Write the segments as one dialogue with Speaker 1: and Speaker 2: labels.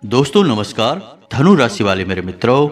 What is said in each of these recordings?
Speaker 1: दोस्तों नमस्कार। धनु राशि वाले मेरे मित्रों,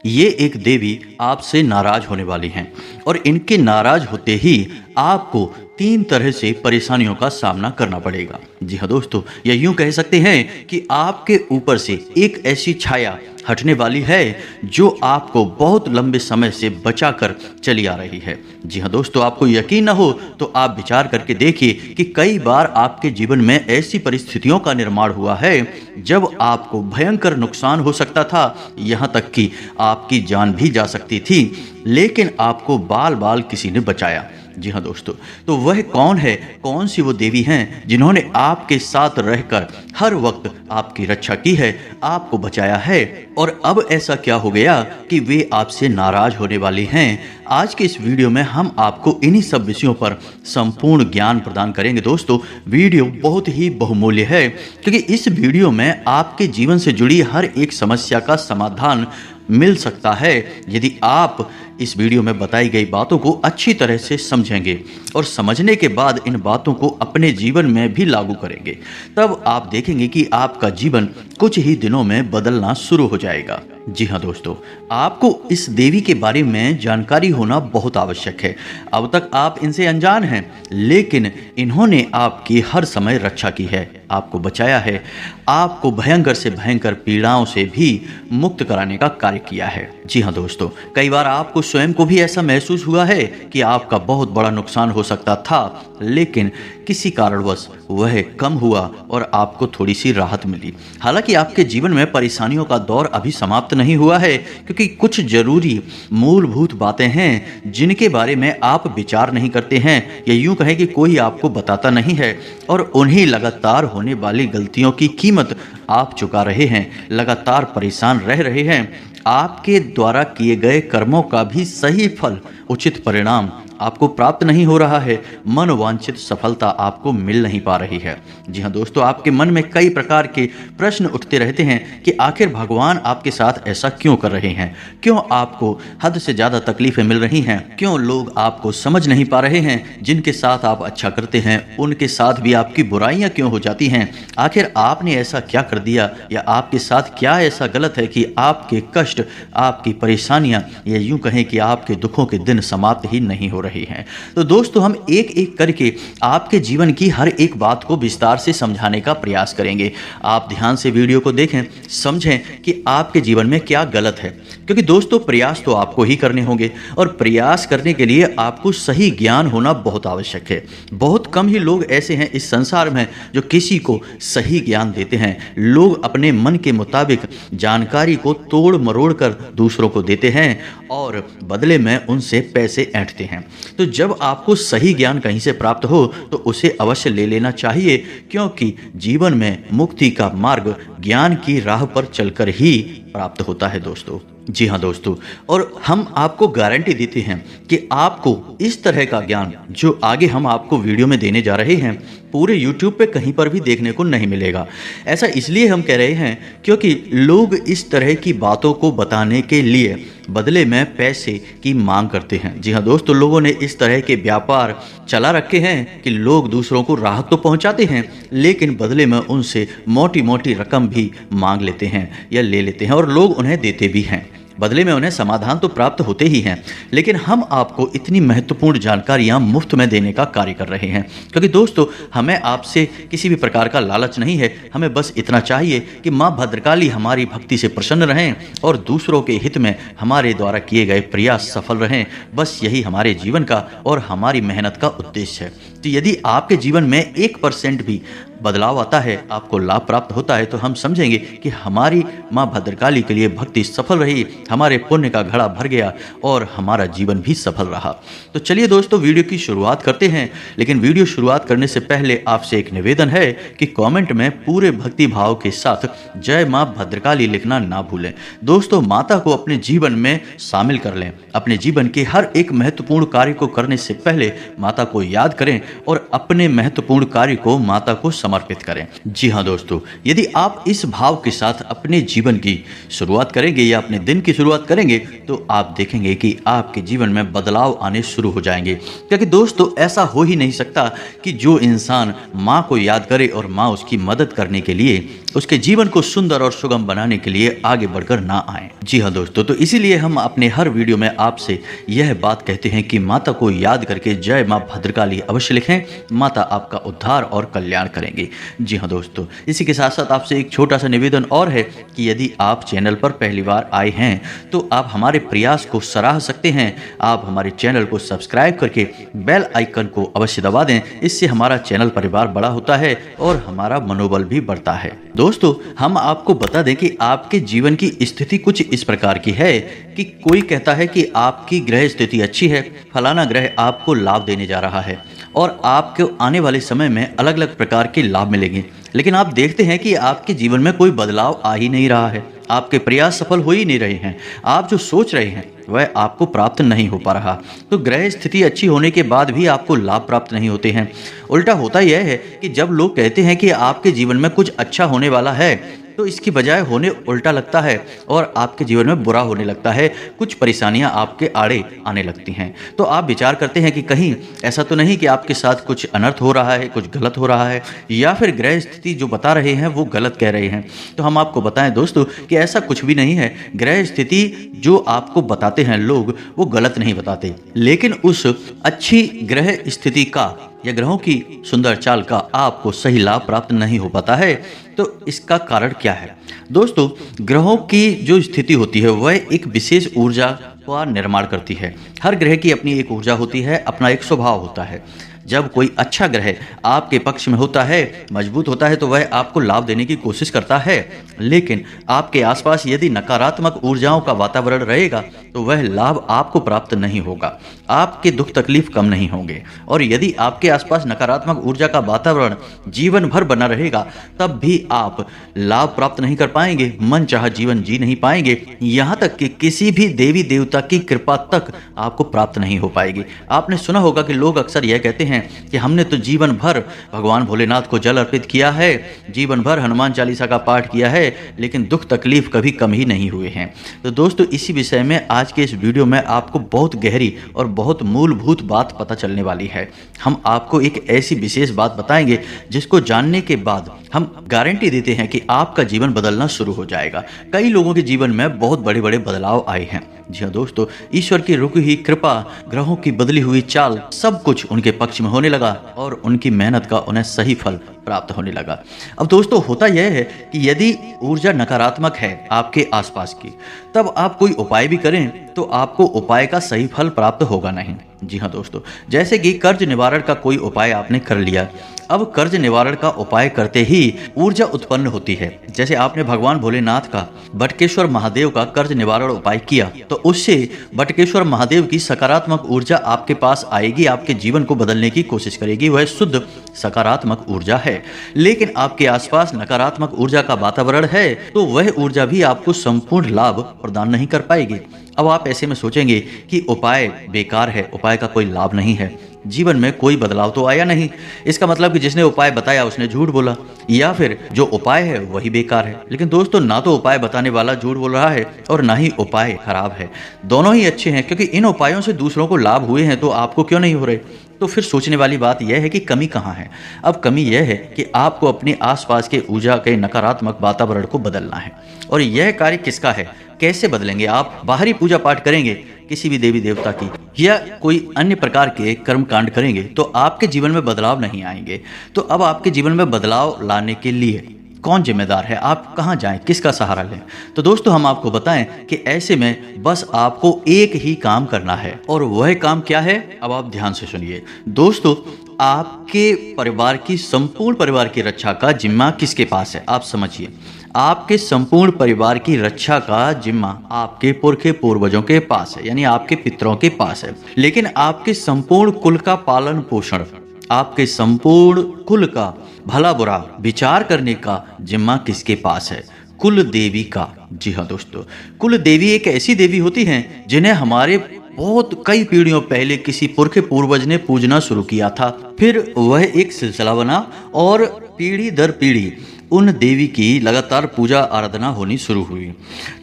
Speaker 1: ये एक देवी आपसे नाराज होने वाली हैं और इनके नाराज होते ही आपको 3 तरह से परेशानियों का सामना करना पड़ेगा। जी हाँ दोस्तों, या यूं कह सकते हैं कि आपके ऊपर से एक ऐसी छाया हटने वाली है जो आपको बहुत लंबे समय से बचा कर चली आ रही है। जी हाँ दोस्तों, आपको यकीन न हो तो आप विचार करके देखिए कि कई बार आपके जीवन में ऐसी परिस्थितियों का निर्माण हुआ है जब आपको भयंकर नुकसान हो सकता था, यहाँ तक कि आपकी जान भी जा सकती थी, लेकिन आपको बाल बाल किसी ने बचाया। जी हाँ दोस्तों, तो वह कौन है, कौन सी वो देवी हैं जिन्होंने आपके साथ रहकर हर वक्त आपकी रक्षा की है, आपको बचाया है, और अब ऐसा क्या हो गया कि वे आपसे नाराज होने वाली हैं। आज के इस वीडियो में हम आपको इन्हीं सब विषयों पर संपूर्ण ज्ञान प्रदान करेंगे। दोस्तों वीडियो बहुत ही बहुमूल्य है क्योंकि इस वीडियो में आपके जीवन से जुड़ी हर एक समस्या का समाधान मिल सकता है यदि आप इस वीडियो में बताई गई बातों को अच्छी तरह से समझेंगे और समझने के बाद इन बातों को अपने जीवन में भी लागू करेंगे। तब आप देखेंगे कि आपका जीवन कुछ ही दिनों में बदलना शुरू हो जाएगा। जी हाँ दोस्तों, आपको इस देवी के बारे में जानकारी होना बहुत आवश्यक है। अब तक आप इनसे अनजान हैं, लेकिन इन्होंने आपकी हर समय रक्षा की है, आपको बचाया है, आपको भयंकर से भयंकर पीड़ाओं से भी मुक्त कराने का कार्य किया है। जी हाँ दोस्तों, कई बार आपको स्वयं को भी ऐसा महसूस हुआ है कि आपका बहुत बड़ा नुकसान हो सकता था, लेकिन किसी कारणवश वह कम हुआ और आपको थोड़ी सी राहत मिली। हालांकि आपके जीवन में परेशानियों का दौर अभी समाप्त नहीं हुआ है, क्योंकि कुछ जरूरी मूलभूत बातें हैं जिनके बारे में आप विचार नहीं करते हैं, या यूं कहें कि कोई आपको बताता नहीं है, और उन्हीं लगातार होने वाली गलतियों की कीमत आप चुका रहे हैं, लगातार परेशान रह रहे हैं। आपके द्वारा किए गए कर्मों का भी सही फल, उचित परिणाम आपको प्राप्त नहीं हो रहा है, मनोवांछित सफलता आपको मिल नहीं पा रही है। जी हाँ दोस्तों, आपके मन में कई प्रकार के प्रश्न उठते रहते हैं कि आखिर भगवान आपके साथ ऐसा क्यों कर रहे हैं, क्यों आपको हद से ज़्यादा तकलीफें मिल रही हैं, क्यों लोग आपको समझ नहीं पा रहे हैं, जिनके साथ आप अच्छा करते हैं उनके साथ भी आपकी बुराइयां क्यों हो जाती हैं, आखिर आपने ऐसा क्या कर दिया या आपके साथ क्या ऐसा गलत है कि आपके कष्ट, आपकी परेशानियां, या यूं कहें कि आपके दुखों के दिन समाप्त ही नहीं हो रही हैं। तो दोस्तों हम एक एक करके आपके जीवन की हर एक बात को विस्तार से समझाने का प्रयास करेंगे। आप ध्यान से वीडियो को देखें, समझें कि आपके जीवन में क्या गलत है, क्योंकि दोस्तों प्रयास तो आपको ही करने होंगे और प्रयास करने के लिए आपको सही ज्ञान होना बहुत आवश्यक है। बहुत कम ही लोग ऐसे हैं इस संसार में जो किसी को सही ज्ञान देते हैं। लोग अपने मन के मुताबिक जानकारी को तोड़ मरोड़ कर दूसरों को देते हैं और बदले में उनसे पैसे ऐंठते हैं। तो जब आपको सही ज्ञान कहीं से प्राप्त हो तो उसे अवश्य ले लेना चाहिए, क्योंकि जीवन में मुक्ति का मार्ग ज्ञान की राह पर चलकर ही प्राप्त होता है दोस्तों। जी हाँ दोस्तों, और हम आपको गारंटी देते हैं कि आपको इस तरह का ज्ञान जो आगे हम आपको वीडियो में देने जा रहे हैं पूरे YouTube पे कहीं पर भी देखने को नहीं मिलेगा। ऐसा इसलिए हम कह रहे हैं क्योंकि लोग इस तरह की बातों को बताने के लिए बदले में पैसे की मांग करते हैं। जी हाँ दोस्तों, लोगों ने इस तरह के व्यापार चला रखे हैं कि लोग दूसरों को राहत तो पहुंचाते हैं, लेकिन बदले में उनसे मोटी मोटी रकम भी मांग लेते हैं या ले लेते हैं, और लोग उन्हें देते भी हैं। बदले में उन्हें समाधान तो प्राप्त होते ही हैं, लेकिन हम आपको इतनी महत्वपूर्ण जानकारियां मुफ्त में देने का कार्य कर रहे हैं, क्योंकि दोस्तों हमें आपसे किसी भी प्रकार का लालच नहीं है। हमें बस इतना चाहिए कि माँ भद्रकाली हमारी भक्ति से प्रसन्न रहें और दूसरों के हित में हमारे द्वारा किए गए प्रयास सफल रहें। बस यही हमारे जीवन का और हमारी मेहनत का उद्देश्य है। तो यदि आपके जीवन में 1% भी बदलाव आता है, आपको लाभ प्राप्त होता है, तो हम समझेंगे कि हमारी माँ भद्रकाली के लिए भक्ति सफल रही, हमारे पुण्य का घड़ा भर गया और हमारा जीवन भी सफल रहा। तो चलिए दोस्तों वीडियो की शुरुआत करते हैं, लेकिन वीडियो शुरुआत करने से पहले आपसे एक निवेदन है कि कमेंट में पूरे भक्ति भाव के साथ जय माँ भद्रकाली लिखना ना भूलें। दोस्तों माता को अपने जीवन में शामिल कर लें। अपने जीवन के हर एक महत्वपूर्ण कार्य को करने से पहले माता को याद करें और अपने महत्वपूर्ण कार्य को माता को समर्पित करें। जी हाँ दोस्तों, यदि आप इस भाव के साथ अपने जीवन की शुरुआत करेंगे या अपने दिन की शुरुआत करेंगे तो आप देखेंगे कि आपके जीवन में बदलाव आने शुरू हो जाएंगे। क्योंकि दोस्तों ऐसा हो ही नहीं सकता कि जो इंसान माँ को याद करे और माँ उसकी मदद करने के लिए उसके जीवन को सुंदर और सुगम बनाने के लिए आगे बढ़कर ना आए। जी हाँ दोस्तों, तो इसीलिए हम अपने हर वीडियो में आपसे यह बात कहते हैं कि माता को याद करके जय माँ भद्रकाली अवश्य लिखें, माता आपका उद्धार और कल्याण करेंगी। जी हाँ दोस्तों, इसी के साथ साथ आपसे एक छोटा सा निवेदन और है कि यदि आप चैनल पर पहली बार आए हैं तो आप हमारे प्रयास को सराह सकते हैं। आप हमारे चैनल को सब्सक्राइब करके बेल आइकन को अवश्य दबा दें, इससे हमारा चैनल परिवार बड़ा होता है और हमारा मनोबल भी बढ़ता है। दोस्तों, हम आपको बता दें कि आपके जीवन की स्थिति कुछ इस प्रकार की है कि कोई कहता है कि आपकी ग्रह स्थिति अच्छी है, फलाना ग्रह आपको लाभ देने जा रहा है और आपको आने वाले समय में अलग अलग प्रकार के लाभ मिलेंगे, लेकिन आप देखते हैं कि आपके जीवन में कोई बदलाव आ ही नहीं रहा है, आपके प्रयास सफल हो ही नहीं रहे हैं, आप जो सोच रहे हैं वह आपको प्राप्त नहीं हो पा रहा। तो ग्रह स्थिति अच्छी होने के बाद भी आपको लाभ प्राप्त नहीं होते हैं। उल्टा होता यह है कि जब लोग कहते हैं कि आपके जीवन में कुछ अच्छा होने वाला है तो इसकी बजाय होने उल्टा लगता है और आपके जीवन में बुरा होने लगता है, कुछ परेशानियां आपके आड़े आने लगती हैं। तो आप विचार करते हैं कि कहीं ऐसा तो नहीं कि आपके साथ कुछ अनर्थ हो रहा है, कुछ गलत हो रहा है, या फिर ग्रह स्थिति जो बता रहे हैं वो गलत कह रहे हैं। तो हम आपको बताएं दोस्तों कि ऐसा कुछ भी नहीं है। ग्रह स्थिति जो आपको बताते हैं लोग वो गलत नहीं बताते, लेकिन उस अच्छी ग्रह स्थिति का या ग्रहों की सुंदर चाल का आपको सही लाभ प्राप्त नहीं हो पाता है। तो इसका कारण क्या है दोस्तों? ग्रहों की जो स्थिति होती है वह एक विशेष ऊर्जा का निर्माण करती है। हर ग्रह की अपनी एक ऊर्जा होती है, अपना एक स्वभाव होता है। जब कोई अच्छा ग्रह आपके पक्ष में होता है, मजबूत होता है, तो वह आपको लाभ देने की कोशिश करता है, लेकिन आपके आसपास यदि नकारात्मक ऊर्जाओं का वातावरण रहेगा तो वह लाभ आपको प्राप्त नहीं होगा, आपके दुख तकलीफ कम नहीं होंगे। और यदि आपके आसपास नकारात्मक ऊर्जा का वातावरण जीवन भर बना रहेगा तब भी आप लाभ प्राप्त नहीं कर पाएंगे, मन चाहा जीवन जी नहीं पाएंगे, यहाँ तक कि किसी भी देवी देवता की कृपा तक आपको प्राप्त नहीं हो पाएगी। आपने सुना होगा कि लोग अक्सर यह कहते हैं कि हमने तो जीवन भर भगवान भोलेनाथ को जल अर्पित किया है, जीवन भर हनुमान चालीसा का पाठ किया है, लेकिन दुख तकलीफ कभी कम ही नहीं हुए हैं। तो दोस्तों, इसी विषय में आज के इस वीडियो में आपको बहुत गहरी और बहुत मूलभूत बात पता चलने वाली है। हम आपको एक ऐसी विशेष बात बताएंगे जिसको जानने के बाद हम गारंटी देते हैं कि आपका जीवन बदलना शुरू हो जाएगा। कई लोगों के जीवन में बहुत बड़े बड़े बदलाव आए हैं। जी हाँ दोस्तों, ईश्वर की रुकी हुई कृपा, ग्रहों की बदली हुई चाल, सब कुछ उनके पक्ष में होने लगा और उनकी मेहनत का उन्हें सही फल प्राप्त होने लगा। अब दोस्तों, होता यह है कि यदि ऊर्जा नकारात्मक है आपके आसपास की, तब आप कोई उपाय भी करें तो आपको उपाय का सही फल प्राप्त होगा नहीं। जी हाँ दोस्तों, जैसे कि कर्ज निवारण का कोई उपाय आपने कर लिया, अब कर्ज निवारण का उपाय करते ही ऊर्जा उत्पन्न होती है। जैसे आपने भगवान भोलेनाथ का, बटकेश्वर महादेव का कर्ज निवारण उपाय किया तो उससे बटकेश्वर महादेव की सकारात्मक ऊर्जा आपके पास आएगी, आपके जीवन को बदलने की कोशिश करेगी। वह शुद्ध सकारात्मक ऊर्जा है। लेकिन आपके आसपास नकारात्मक ऊर्जा का वातावरण है तो वह ऊर्जा भी आपको संपूर्ण लाभ प्रदान नहीं कर पाएगी। अब आप ऐसे में सोचेंगे कि उपाय बेकार है, उपाय का कोई लाभ नहीं है, जीवन में कोई बदलाव तो आया नहीं, इसका मतलब कि जिसने उपाय बताया उसने झूठ बोला, या फिर जो उपाय है वही बेकार है। लेकिन दोस्तों, ना तो उपाय बताने वाला झूठ बोल रहा है और ना ही उपाय खराब है, दोनों ही अच्छे हैं, क्योंकि इन उपायों से दूसरों को लाभ हुए हैं तो आपको क्यों नहीं हो रहे। तो फिर सोचने वाली बात यह है कि कमी कहाँ है। अब कमी यह है कि आपको अपने आसपास के ऊर्जा के नकारात्मक वातावरण को बदलना है। और यह कार्य किसका है, कैसे बदलेंगे आप? बाहरी पूजा पाठ करेंगे किसी भी देवी देवता की या कोई अन्य प्रकार के कर्म कांड करेंगे तो आपके जीवन में बदलाव नहीं आएंगे। तो अब आपके जीवन में बदलाव लाने के लिए कौन जिम्मेदार है, आप कहाँ जाएं, किसका सहारा लें? तो दोस्तों, हम आपको बताएं कि ऐसे में बस आपको एक ही काम करना है, और वह काम क्या है? अब आप ध्यान से सुनिए दोस्तों, आपके परिवार की, संपूर्ण परिवार की रक्षा का जिम्मा किसके पास है? आप समझिए, आपके संपूर्ण परिवार की रक्षा का जिम्मा आपके पुरखे पूर्वजों के पास है, यानी आपके पितरों के पास है। लेकिन आपके संपूर्ण कुल का पालन पोषण, आपके संपूर्ण कुल का भला बुरा विचार करने का जिम्मा किसके पास है? कुल देवी का। जी हाँ दोस्तों, कुल देवी एक ऐसी देवी होती हैं जिन्हें हमारे बहुत कई पीढ़ियों पहले किसी पुरखे पूर्वज ने पूजना शुरू किया था, फिर वह एक सिलसिला बना और पीढ़ी दर पीढ़ी उन देवी की लगातार पूजा आराधना होनी शुरू हुई।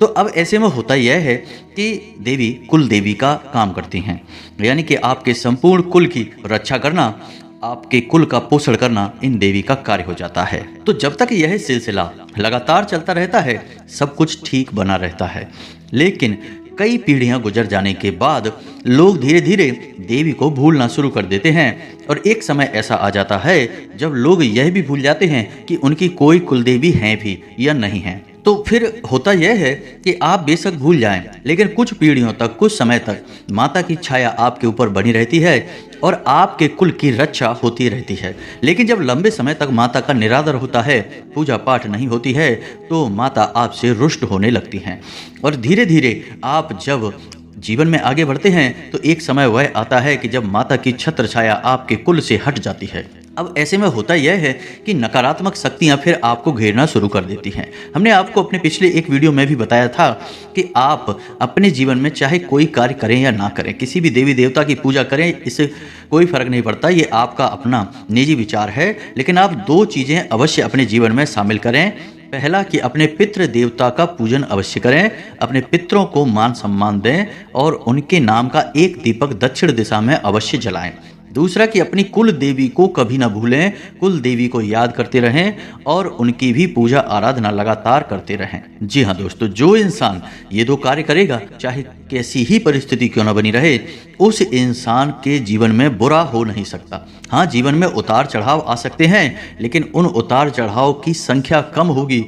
Speaker 1: तो अब ऐसे में होता यह है कि देवी कुल देवी का काम करती हैं, यानी कि आपके संपूर्ण कुल की रक्षा करना, आपके कुल का पोषण करना इन देवी का कार्य हो जाता है। तो जब तक यह सिलसिला लगातार चलता रहता है, सब कुछ ठीक बना रहता है। लेकिन कई पीढ़ियां गुजर जाने के बाद लोग धीरे धीरे देवी को भूलना शुरू कर देते हैं और एक समय ऐसा आ जाता है जब लोग यह भी भूल जाते हैं कि उनकी कोई कुलदेवी हैं भी या नहीं है। तो फिर होता यह है कि आप बेशक भूल जाएं, लेकिन कुछ पीढ़ियों तक, कुछ समय तक माता की छाया आपके ऊपर बनी रहती है और आपके कुल की रक्षा होती रहती है। लेकिन जब लंबे समय तक माता का निरादर होता है, पूजा पाठ नहीं होती है, तो माता आपसे रुष्ट होने लगती हैं और धीरे धीरे आप जब जीवन में आगे बढ़ते हैं तो एक समय वह आता है कि जब माता की छत्र छाया आपके कुल से हट जाती है। अब ऐसे में होता यह है कि नकारात्मक शक्तियां फिर आपको घेरना शुरू कर देती हैं। हमने आपको अपने पिछले एक वीडियो में भी बताया था कि आप अपने जीवन में चाहे कोई कार्य करें या ना करें, किसी भी देवी देवता की पूजा करें, इससे कोई फर्क नहीं पड़ता, ये आपका अपना निजी विचार है। लेकिन आप दो चीज़ें अवश्य अपने जीवन में शामिल करें। पहला कि अपने पितृ देवता का पूजन अवश्य करें, अपने पितरों को मान सम्मान दें और उनके नाम का एक दीपक दक्षिण दिशा में अवश्य जलाएं। दूसरा कि अपनी कुल देवी को कभी ना भूलें, कुल देवी को याद करते रहें और उनकी भी पूजा आराधना लगातार करते रहें। जी हाँ दोस्तों, जो इंसान ये दो कार्य करेगा, चाहे कैसी ही परिस्थिति क्यों ना बनी रहे, उस इंसान के जीवन में बुरा हो नहीं सकता। हाँ, जीवन में उतार चढ़ाव आ सकते हैं, लेकिन उन उतार चढ़ाव की संख्या कम होगी,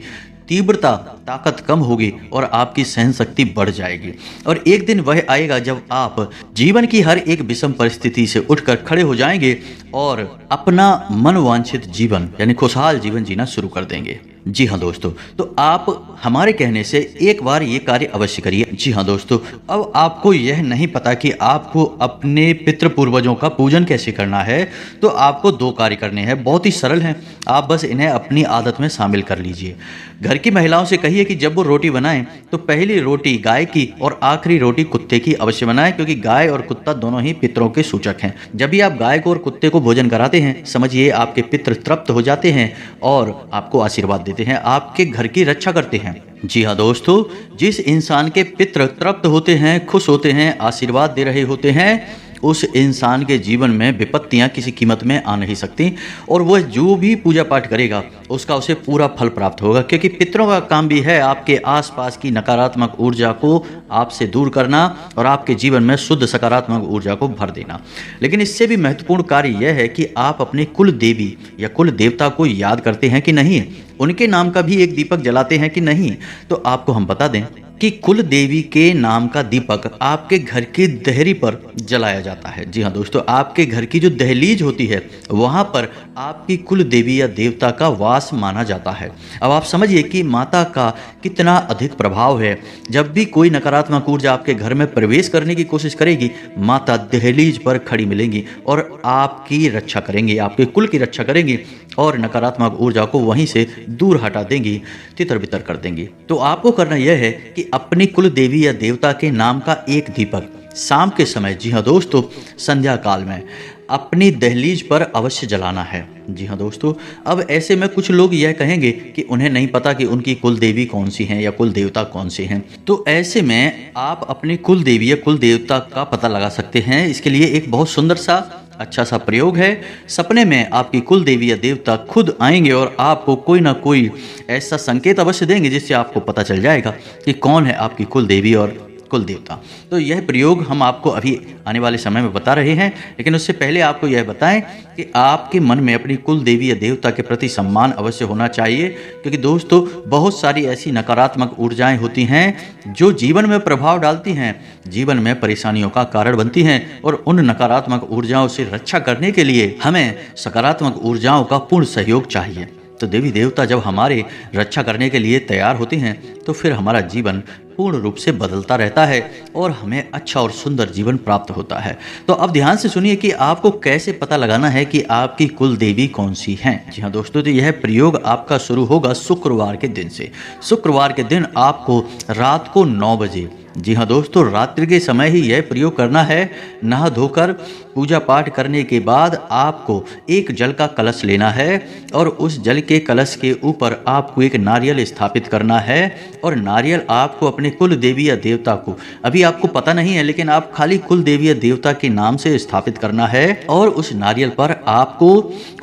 Speaker 1: तीव्रता, ताकत कम होगी और आपकी सहन शक्ति बढ़ जाएगी। और एक दिन वह आएगा जब आप जीवन की हर एक विषम परिस्थिति से उठकर खड़े हो जाएंगे और अपना मनवांछित जीवन यानी खुशहाल जीवन जीना शुरू कर देंगे। जी हाँ दोस्तों, तो आप हमारे कहने से एक बार ये कार्य अवश्य करिए। जी हाँ दोस्तों, अब आपको यह नहीं पता कि आपको अपने पितृ पूर्वजों का पूजन कैसे करना है, तो आपको दो कार्य करने हैं, बहुत ही सरल हैं। आप बस इन्हें अपनी आदत में शामिल कर लीजिए। घर की महिलाओं से कहिए कि जब वो रोटी बनाएं तो पहली रोटी गाय की और आखिरी रोटी कुत्ते की अवश्य बनाएं, क्योंकि गाय और कुत्ता दोनों ही पितरों के सूचक हैं। जब भी आप गाय को और कुत्ते को भोजन कराते हैं, समझिए आपके पितृ तृप्त हो जाते हैं और आपको आशीर्वाद देते हैं, आपके घर की रक्षा करते हैं। जी हाँ दोस्तों, जिस इंसान के पितृ तृप्त होते हैं, खुश होते हैं, आशीर्वाद दे रहे होते हैं, उस इंसान के जीवन में विपत्तियां किसी कीमत में आ नहीं सकती और वह जो भी पूजा पाठ करेगा उसका उसे पूरा फल प्राप्त होगा, क्योंकि पितरों का काम भी है आपके आसपास की नकारात्मक ऊर्जा को आपसे दूर करना और आपके जीवन में शुद्ध सकारात्मक ऊर्जा को भर देना। लेकिन इससे भी महत्वपूर्ण कार्य यह है कि आप अपने कुल देवी या कुल देवता को याद करते हैं कि नहीं, उनके नाम का भी एक दीपक जलाते हैं कि नहीं। तो आपको हम बता दें कि कुल देवी के नाम का दीपक आपके घर की देहरी पर जलाया जाता है। जी हाँ दोस्तों, आपके घर की जो दहलीज होती है वहाँ पर आपकी कुल देवी या देवता का वास माना जाता है। अब आप समझिए कि माता का कितना अधिक प्रभाव है। जब भी कोई नकारात्मक ऊर्जा आपके घर में प्रवेश करने की कोशिश करेगी, माता दहलीज पर खड़ी मिलेंगी और आपकी रक्षा करेंगी, आपके कुल की रक्षा करेंगी और नकारात्मक ऊर्जा को वहीं से दूर हटा देंगी, तितर बितर कर देंगी। तो आपको करना यह है कि अपनी कुल देवी या देवता के नाम का एक दीपक शाम के समय, जी हाँ दोस्तों, संध्या काल में अपनी दहलीज पर अवश्य जलाना है। जी हाँ दोस्तों, अब ऐसे में कुछ लोग यह कहेंगे कि उन्हें नहीं पता कि उनकी कुल देवी कौन सी हैं या कुल देवता कौन से हैं। तो ऐसे में आप अपनी कुल देवी या कुल देवता का पता लगा सकते हैं। इसके लिए एक बहुत सुंदर सा अच्छा सा प्रयोग है। सपने में आपकी कुल देवी या देवता खुद आएंगे और आपको कोई ना कोई ऐसा संकेत अवश्य देंगे जिससे आपको पता चल जाएगा कि कौन है आपकी कुल देवी और कुल देवता। तो यह प्रयोग हम आपको अभी आने वाले समय में बता रहे हैं, लेकिन उससे पहले आपको यह बताएं कि आपके मन में अपनी कुल देवी या देवता के प्रति सम्मान अवश्य होना चाहिए, क्योंकि दोस्तों बहुत सारी ऐसी नकारात्मक ऊर्जाएं होती हैं जो जीवन में प्रभाव डालती हैं, जीवन में परेशानियों का कारण बनती हैं और उन नकारात्मक ऊर्जाओं से रक्षा करने के लिए हमें सकारात्मक ऊर्जाओं का पूर्ण सहयोग चाहिए। तो देवी देवता जब हमारे रक्षा करने के लिए तैयार होते हैं तो फिर हमारा जीवन पूर्ण रूप से बदलता रहता है और हमें अच्छा और सुंदर जीवन प्राप्त होता है। तो अब ध्यान से सुनिए कि आपको कैसे पता लगाना है कि आपकी कुल देवी कौन सी हैं। जी हाँ दोस्तों, तो यह प्रयोग आपका शुरू होगा शुक्रवार के दिन से। शुक्रवार के दिन आपको रात को 9 बजे, जी हाँ दोस्तों, रात्रि के समय ही यह प्रयोग करना है। नहा धोकर पूजा पाठ करने के बाद आपको एक जल का कलश लेना है और उस जल के कलश के ऊपर आपको एक नारियल स्थापित करना है और नारियल आपको अपने अपने कुल देवी या देवता को, अभी आपको पता नहीं है, लेकिन आप खाली कुल देवी या देवता के नाम से स्थापित करना है और उस नारियल पर आपको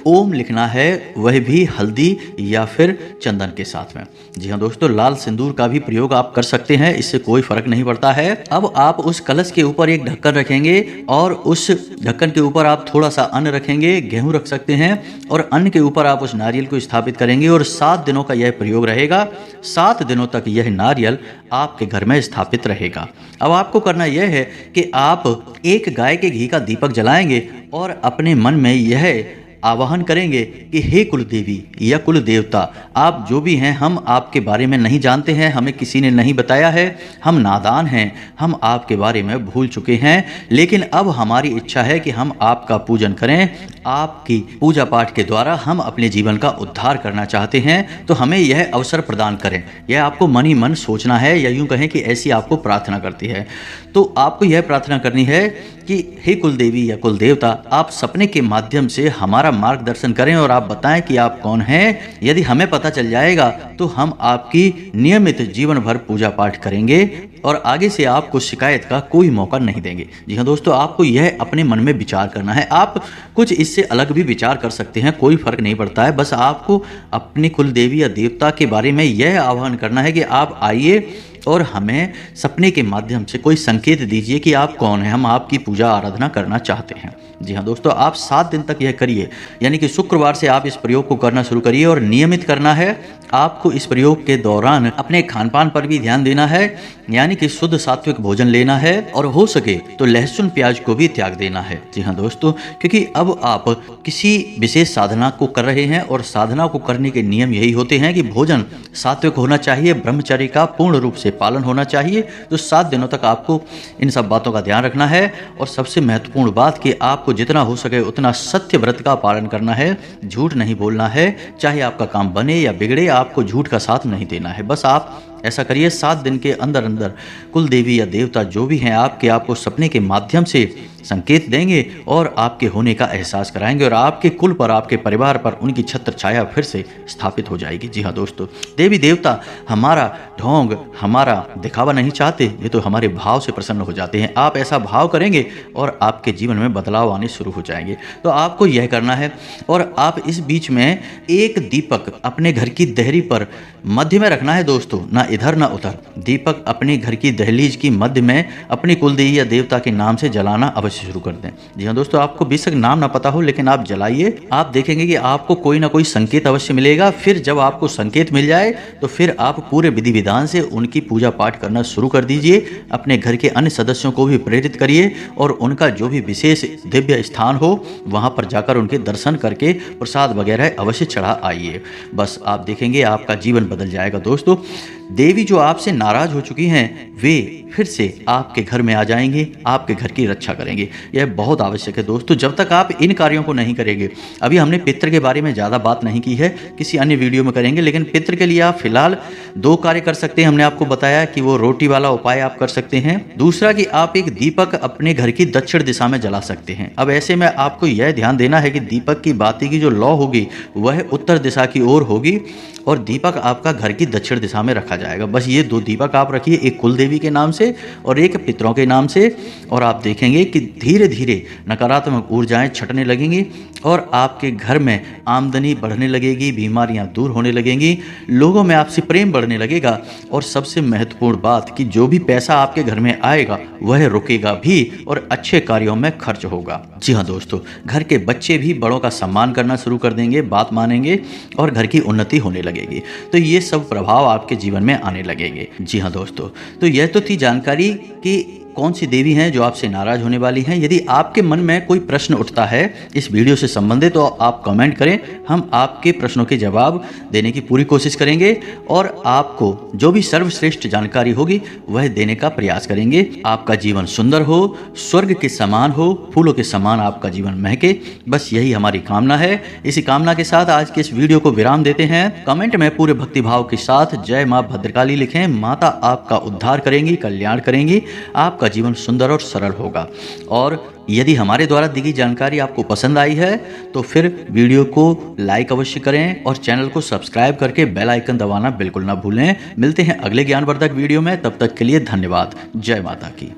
Speaker 1: ओम लिखना है, वह भी हल्दी या फिर चंदन के साथ में। जी हाँ दोस्तों, लाल सिंदूर का भी प्रयोग आप कर सकते हैं, इससे कोई फर्क नहीं पड़ता है। अब आप उस कलश के ऊपर एक ढक्कन रखेंगे और उस ढक्कन के ऊपर आप थोड़ा सा अन्न रखेंगे, गेहूं रख सकते हैं, और अन्न के ऊपर आप उस नारियल को स्थापित करेंगे और 7 दिनों का यह प्रयोग रहेगा। 7 दिनों तक यह नारियल आपके घर में स्थापित रहेगा। अब आपको करना यह है कि आप एक गाय के घी का दीपक जलाएंगे और अपने मन में यह आवाहन करेंगे कि हे कुल देवी या कुल देवता, आप जो भी हैं, हम आपके बारे में नहीं जानते हैं, हमें किसी ने नहीं बताया है, हम नादान हैं, हम आपके बारे में भूल चुके हैं, लेकिन अब हमारी इच्छा है कि हम आपका पूजन करें। आपकी पूजा पाठ के द्वारा हम अपने जीवन का उद्धार करना चाहते हैं, तो हमें यह अवसर प्रदान करें। यह आपको मन ही मन सोचना है, या यूं कहें कि ऐसी आपको प्रार्थना करती है। तो आपको यह प्रार्थना करनी है कि हे कुल देवी या कुल देवता, आप सपने के माध्यम से हमारा मार्गदर्शन करें और आप बताएं कि आप कौन हैं। यदि हमें पता चल जाएगा तो हम आपकी नियमित जीवन भर पूजा पाठ करेंगे और आगे से आपको शिकायत का कोई मौका नहीं देंगे। जी हाँ दोस्तों, आपको यह अपने मन में विचार करना है। आप कुछ इससे अलग भी विचार कर सकते हैं, कोई फर्क नहीं पड़ता है। बस आपको अपनी कुल देवी या देवता के बारे में यह आह्वान करना है कि आप आइए और हमें सपने के माध्यम से कोई संकेत दीजिए कि आप कौन हैं, हम आपकी पूजा आराधना करना चाहते हैं। जी हाँ दोस्तों, आप 7 दिन तक यह करिए, यानी कि शुक्रवार से आप इस प्रयोग को करना शुरू करिए और नियमित करना है। आपको इस प्रयोग के दौरान अपने खान पान पर भी ध्यान देना है, यानी कि शुद्ध सात्विक भोजन लेना है और हो सके तो लहसुन प्याज को भी त्याग देना है। जी हाँ दोस्तों, क्योंकि अब आप किसी विशेष साधना को कर रहे हैं और साधना को करने के नियम यही होते हैं कि भोजन सात्विक होना चाहिए, ब्रह्मचर्य का पूर्ण रूप से पालन होना चाहिए। तो 7 दिनों तक आपको इन सब बातों का ध्यान रखना है और सबसे महत्वपूर्ण बात कि आपको जितना हो सके उतना सत्य व्रत का पालन करना है, झूठ नहीं बोलना है, चाहे आपका काम बने या बिगड़े, आपको झूठ का साथ नहीं देना है। बस आप ऐसा करिए। 7 दिन के अंदर अंदर कुल देवी या देवता जो भी हैं आपको सपने के माध्यम से संकेत देंगे और आपके होने का एहसास कराएंगे और आपके कुल पर, आपके परिवार पर उनकी छत्र छाया फिर से स्थापित हो जाएगी। जी हाँ दोस्तों, देवी देवता हमारा ढोंग, हमारा दिखावा नहीं चाहते, ये तो हमारे भाव से प्रसन्न हो जाते हैं। आप ऐसा भाव करेंगे और आपके जीवन में बदलाव आने शुरू हो जाएंगे। तो आपको यह करना है और आप इस बीच में एक दीपक अपने घर की देहरी पर मध्य में रखना है दोस्तों, ना इधर ना उधर। दीपक अपने घर की दहलीज की मध्य में अपनी कुलदेवी या देवता के नाम से जलाना अवश्य शुरू कर दें। जी हाँ दोस्तों, आपको बेशक नाम ना पता हो, लेकिन आप जलाइए, आप देखेंगे कि आपको कोई ना कोई संकेत अवश्य मिलेगा। फिर जब आपको संकेत मिल जाए तो फिर आप पूरे विधि विधान से उनकी पूजा पाठ करना शुरू कर दीजिए। अपने घर के अन्य सदस्यों को भी प्रेरित करिए और उनका जो भी विशेष दिव्य स्थान हो वहां पर जाकर उनके दर्शन करके प्रसाद वगैरह अवश्य चढ़ा आइए। बस आप देखेंगे आपका जीवन बदल जाएगा। दोस्तों, देवी जो आपसे नाराज हो चुकी हैं वे फिर से आपके घर में आ जाएंगे, आपके घर की रक्षा करेंगे। यह बहुत आवश्यक है दोस्तों। जब तक आप इन कार्यों को नहीं करेंगे, अभी हमने पितृ के बारे में ज़्यादा बात नहीं की है, किसी अन्य वीडियो में करेंगे, लेकिन पितृ के लिए आप फिलहाल 2 कार्य कर सकते हैं। हमने आपको बताया कि वो रोटी वाला उपाय आप कर सकते हैं। दूसरा कि आप एक दीपक अपने घर की दक्षिण दिशा में जला सकते हैं। अब ऐसे में आपको यह ध्यान देना है कि दीपक की बाती की जो लौ होगी वह उत्तर दिशा की ओर होगी और दीपक आपका घर की दक्षिण दिशा में रखा जाएगा। बस ये 2 दीपक आप रखिए, एक कुल देवी के नाम से और एक पितरों के नाम से, और आप देखेंगे कि धीरे धीरे नकारात्मक ऊर्जाएं छटने लगेंगी और आपके घर में आमदनी बढ़ने लगेगी, बीमारियां दूर होने लगेंगी, लोगों में आपसे प्रेम बढ़ने लगेगा और सबसे महत्वपूर्ण बात कि जो भी पैसा आपके घर में आएगा वह रुकेगा भी और अच्छे कार्यों में खर्च होगा। जी हाँ दोस्तों, घर के बच्चे भी बड़ों का सम्मान करना शुरू कर देंगे, बात मानेंगे और घर की उन्नति होने लगेगी। तो ये सब प्रभाव आपके जीवन में आने लगेंगे। जी हाँ दोस्तों, तो यह तो थी जानकारी कि कौन सी देवी हैं जो आपसे नाराज होने वाली हैं। यदि आपके मन में कोई प्रश्न उठता है इस वीडियो से संबंधित तो आप कमेंट करें, हम आपके प्रश्नों के जवाब देने की पूरी कोशिश करेंगे और आपको जो भी सर्वश्रेष्ठ जानकारी होगी वह देने का प्रयास करेंगे। आपका जीवन सुंदर हो, स्वर्ग के समान हो, फूलों के समान आपका जीवन महके, बस यही हमारी कामना है। इसी कामना के साथ आज के इस वीडियो को विराम देते हैं। कमेंट में पूरे भक्तिभाव के साथ जय माँ भद्रकाली लिखें। माता आपका उद्धार करेंगी, कल्याण करेंगी, आपका आपका जीवन सुंदर और सरल होगा। और यदि हमारे द्वारा दी गई जानकारी आपको पसंद आई है तो फिर वीडियो को लाइक अवश्य करें और चैनल को सब्सक्राइब करके बेल आइकन दबाना बिल्कुल ना भूलें। मिलते हैं अगले ज्ञानवर्धक वीडियो में, तब तक के लिए धन्यवाद। जय माता की।